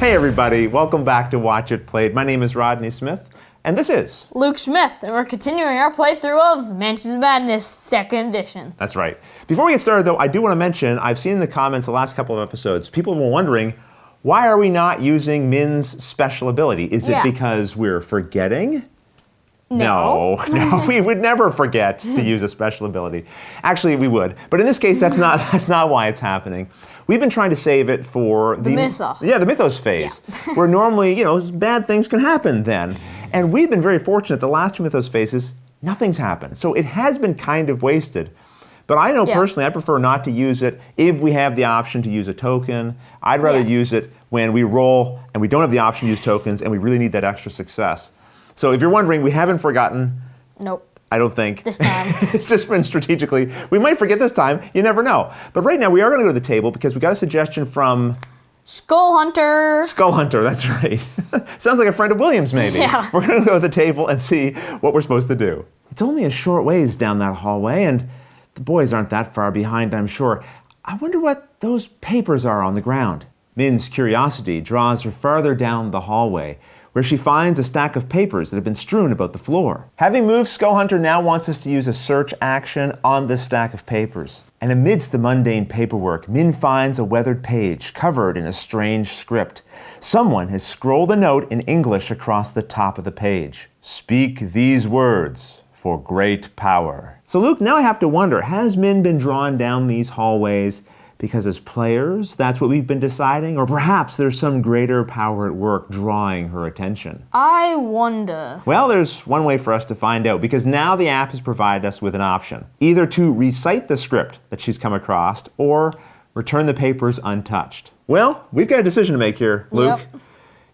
Hey everybody, welcome back to Watch It Played. My name is Rodney Smith, and this is Luke Smith, and we're continuing our playthrough of Mansions of Madness 2nd Edition. That's right. Before we get started though, I do want to mention, I've seen in the comments the last couple of episodes, people were wondering, why are we not using Min's special ability? Is it because we're forgetting? No, we would never forget to use a special ability. Actually, we would, but in this case, that's not why it's happening. We've been trying to save it for the mythos. Yeah, the mythos phase, where normally, bad things can happen then. And we've been very fortunate the last two mythos phases, nothing's happened. So it has been kind of wasted. But I know personally, I prefer not to use it if we have the option to use a token. I'd rather use it when we roll and we don't have the option to use tokens and we really need that extra success. So if you're wondering, we haven't forgotten. Nope. I don't think. This time. It's just been strategically. We might forget this time. You never know. But right now, we are going to go to the table because we got a suggestion from Skull Hunter. Skull Hunter, that's right. Sounds like a friend of William's, maybe. Yeah. We're going to go to the table and see what we're supposed to do. It's only a short ways down that hallway, and the boys aren't that far behind, I'm sure. I wonder what those papers are on the ground. Min's curiosity draws her farther down the hallway, where she finds a stack of papers that have been strewn about the floor. Having moved, Skull Hunter now wants us to use a search action on this stack of papers. And amidst the mundane paperwork, Min finds a weathered page covered in a strange script. Someone has scrolled a note in English across the top of the page. Speak these words for great power. So Luke, now I have to wonder, has Min been drawn down these hallways because as players, that's what we've been deciding? Or perhaps there's some greater power at work drawing her attention? I wonder. Well, there's one way for us to find out, because now the app has provided us with an option. Either to recite the script that she's come across, or return the papers untouched. Well, we've got a decision to make here, Luke. Yep.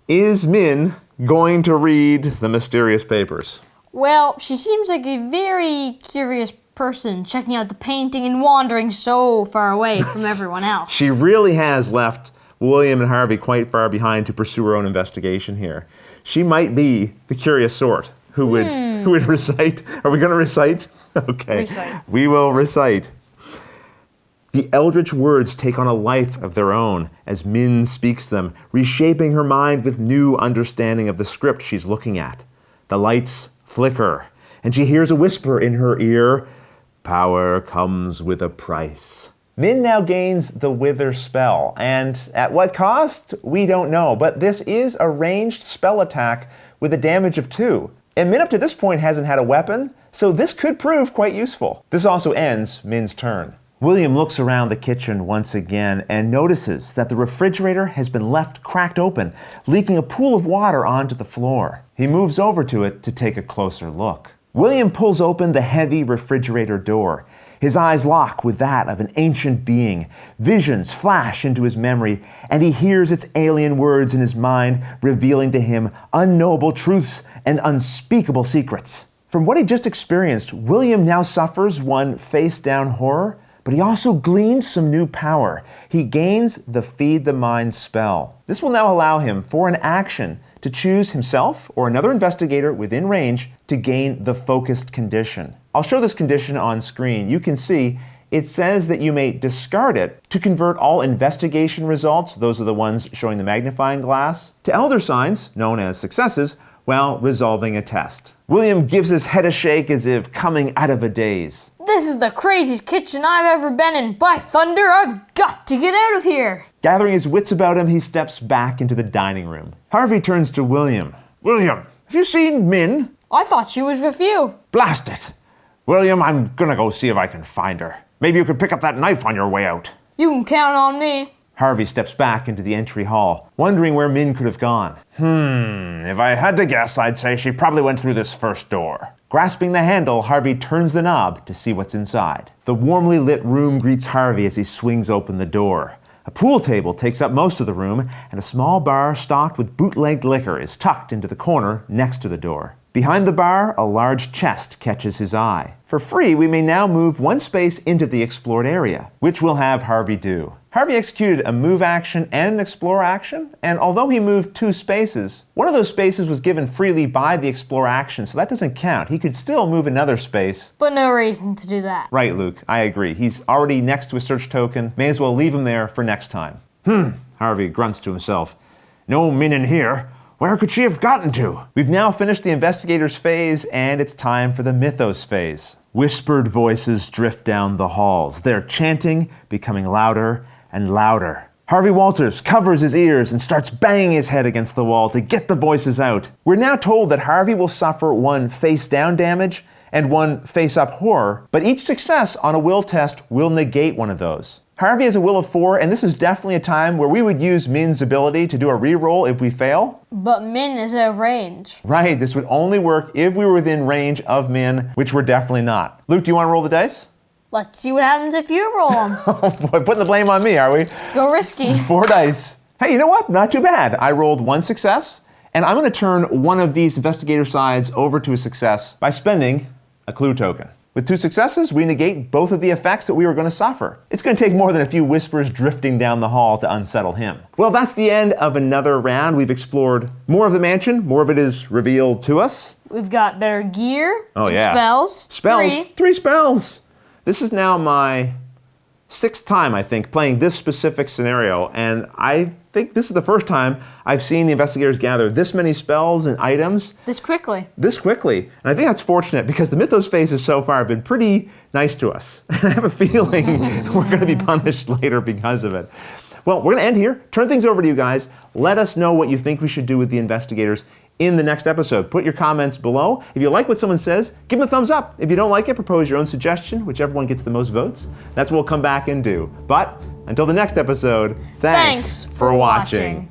Is Min going to read the mysterious papers? Well, she seems like a very curious person, checking out the painting and wandering so far away from everyone else. She really has left William and Harvey quite far behind to pursue her own investigation here. She might be the curious sort who would recite. Are we going to recite? Okay. Recite. We will recite. The eldritch words take on a life of their own as Min speaks them, reshaping her mind with new understanding of the script she's looking at. The lights flicker, and she hears a whisper in her ear, "Power comes with a price." Min now gains the Wither spell, and at what cost? We don't know, but this is a ranged spell attack with a damage of 2. And Min up to this point hasn't had a weapon, so this could prove quite useful. This also ends Min's turn. William looks around the kitchen once again and notices that the refrigerator has been left cracked open, leaking a pool of water onto the floor. He moves over to it to take a closer look. William pulls open the heavy refrigerator door. His eyes lock with that of an ancient being. Visions flash into his memory, and he hears its alien words in his mind, revealing to him unknowable truths and unspeakable secrets. From what he just experienced, William now suffers one face-down horror, but he also gleaned some new power. He gains the Feed the Mind spell. This will now allow him, for an action, to choose himself or another investigator within range to gain the focused condition. I'll show this condition on screen. You can see it says that you may discard it to convert all investigation results, those are the ones showing the magnifying glass, to elder signs, known as successes, while resolving a test. William gives his head a shake as if coming out of a daze. This is the craziest kitchen I've ever been in. By thunder, I've got to get out of here. Gathering his wits about him, he steps back into the dining room. Harvey turns to William. William, have you seen Min? I thought she was with you. Blast it. William, I'm gonna go see if I can find her. Maybe you could pick up that knife on your way out. You can count on me. Harvey steps back into the entry hall, wondering where Min could have gone. If I had to guess, I'd say she probably went through this first door. Grasping the handle, Harvey turns the knob to see what's inside. The warmly lit room greets Harvey as he swings open the door. A pool table takes up most of the room, and a small bar stocked with bootlegged liquor is tucked into the corner next to the door. Behind the bar, a large chest catches his eye. For free, we may now move one space into the explored area, which we'll have Harvey do. Harvey executed a move action and an explore action, and although he moved 2 spaces, one of those spaces was given freely by the explore action, so that doesn't count. He could still move another space. But no reason to do that. Right, Luke, I agree. He's already next to a search token. May as well leave him there for next time. Harvey grunts to himself. No Min in here. Where could she have gotten to? We've now finished the investigators phase, and it's time for the mythos phase. Whispered voices drift down the halls. They're chanting, becoming louder and louder. Harvey Walters covers his ears and starts banging his head against the wall to get the voices out. We're now told that Harvey will suffer 1 face-down damage and 1 face-up horror, but each success on a will test will negate one of those. Harvey has a will of 4, and this is definitely a time where we would use Min's ability to do a reroll if we fail. But Min is out of range. Right, this would only work if we were within range of Min, which we're definitely not. Luke, do you want to roll the dice? Let's see what happens if you roll them. Oh boy, putting the blame on me, are we? Go risky. 4 dice. Hey, you know what? Not too bad. I rolled 1 success, and I'm going to turn one of these investigator sides over to a success by spending a clue token. With 2 successes, we negate both of the effects that we were going to suffer. It's going to take more than a few whispers drifting down the hall to unsettle him. Well, that's the end of another round. We've explored more of the mansion. More of it is revealed to us. We've got better gear. Oh, and yeah. Spells. Spells. 3 spells. This is now my 6th time, I think, playing this specific scenario, and I think this is the first time I've seen the investigators gather this many spells and items This quickly. And I think that's fortunate because the Mythos phases so far have been pretty nice to us. I have a feeling we're going to be punished later because of it. Well, we're going to end here. Turn things over to you guys. Let us know what you think we should do with the investigators in the next episode. Put your comments below. If you like what someone says, give them a thumbs up. If you don't like it, propose your own suggestion, whichever one gets the most votes. That's what we'll come back and do. But until the next episode, thanks for watching.